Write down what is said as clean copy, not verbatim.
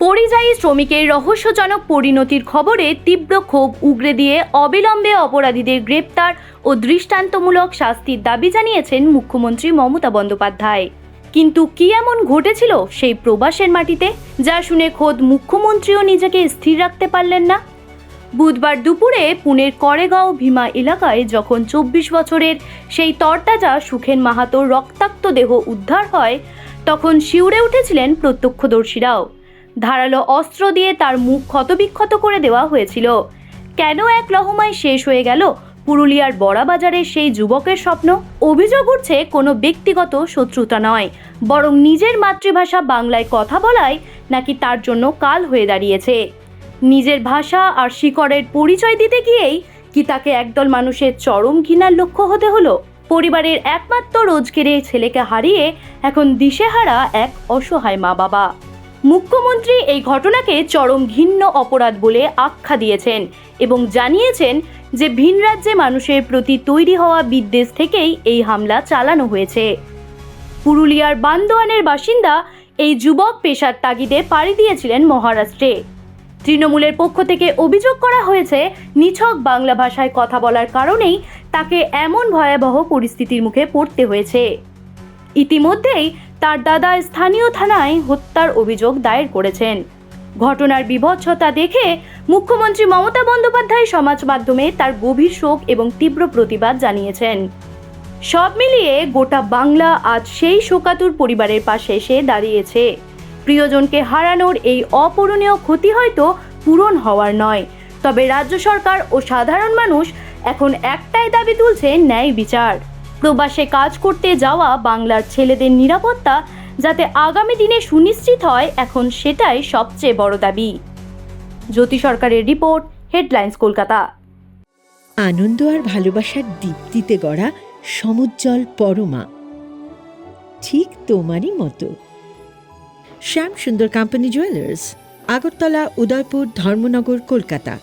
পরিযায়ী শ্রমিকের রহস্যজনক পরিণতির খবরে তীব্র ক্ষোভ উগরে দিয়ে অবিলম্বে অপরাধীদের গ্রেপ্তার ও দৃষ্টান্তমূলক শাস্তির দাবি জানিয়েছেন মুখ্যমন্ত্রী মমতা বন্দ্যোপাধ্যায়। কিন্তু কি এমন ঘটেছিল সেই প্রবাসের মাটিতে, যা শুনে খোদ মুখ্যমন্ত্রীও নিজেকে স্থির রাখতে পারলেন না? বুধবার দুপুরে পুনের করেগাঁও ভীমা এলাকায় যখন ২৪ বছরের সেই তরতাজা সুখেন মাহাতোর রক্তাক্ত দেহ উদ্ধার হয়, তখন শিউরে উঠেছিলেন প্রত্যক্ষদর্শীরাও। ধারালো অস্ত্র দিয়ে তার মুখ ক্ষতবিক্ষত করে দেওয়া হয়েছিল। কেন এক লহমায় শেষ হয়ে গেল পুরুলিয়ার বড়াবাজারের সেই যুবকের স্বপ্ন? অভিযোগ উঠছে কোনো ব্যক্তিগত শত্রুতা নয়, বরং নিজের মাতৃভাষা বাংলায় কথা বলাই নাকি তার জন্য কাল হয়ে দাঁড়িয়েছে। নিজের ভাষা আর শিকড়ের পরিচয় দিতে গিয়েই কি তাকে একদল মানুষের চরম ঘৃণার লক্ষ্য হতে হলো? পরিবারের একমাত্র রোজগেরে ছেলেকে হারিয়ে এখন দিশেহারা এক অসহায় মা বাবা। মুখ্যমন্ত্রী এই ঘটনাকে চরম ঘৃণ্য অপরাধ বলে আখ্যা দিয়েছেন এবং জানিয়েছেন যে ভিন রাজ্যে মানুষের প্রতি তৈরি হওয়া বিদ্বেষ থেকেই এই হামলা চালানো হয়েছে। পুরুলিয়ার বান্দোয়ানের বাসিন্দা এই যুবক পেশার তাগিদে পাড়ি দিয়েছিলেন মহারাষ্ট্রে। তৃণমূলের পক্ষ থেকে অভিযোগ করা হয়েছে নিছক বাংলা ভাষায় কথা বলার কারণেই তাকে এমন ভয়াবহ পরিস্থিতির মুখে পড়তে হয়েছে। ইতিমধ্যেই তার দাদা স্থানীয় থানায় হত্যার অভিযোগ দায়ের করেছেন। ঘটনার বীভৎসতা দেখে মুখ্যমন্ত্রী মমতা বন্দ্যোপাধ্যায় সমাজ মাধ্যমে তার গভীর শোক এবং তীব্র প্রতিবাদ জানিয়েছেন। সব মিলিয়ে গোটা বাংলা আজ সেই শোকাতুর পরিবারের পাশে এসে দাঁড়িয়েছে। প্রিয়জনকে হারানোর এই অপূরণীয় ক্ষতি হয়তো পূরণ হওয়ার নয়, তবে রাজ্য সরকার ও সাধারণ মানুষ এখন একটাই দাবি তুলছে, ন্যায় বিচার। প্রবাসে কাজ করতে যাওয়া বাংলার ছেলেদের নিরাপত্তা যাতে আগামী দিনে সুনিশ্চিত হয়, এখন সেটাই সবচেয়ে বড় দাবি। জ্যোতি সরকারের রিপোর্ট, হেডলাইন্স কলকাতা। আনন্দ আর ভালোবাসার দীপ্তিতে গড়া সমুজ্জ্বল পরমা, ঠিক তোমারই মতো। শ্যাম সুন্দর কোম্পানি জুয়েলার্স, আগরতলা, উদয়পুর, ধর্মনগর, কলকাতা।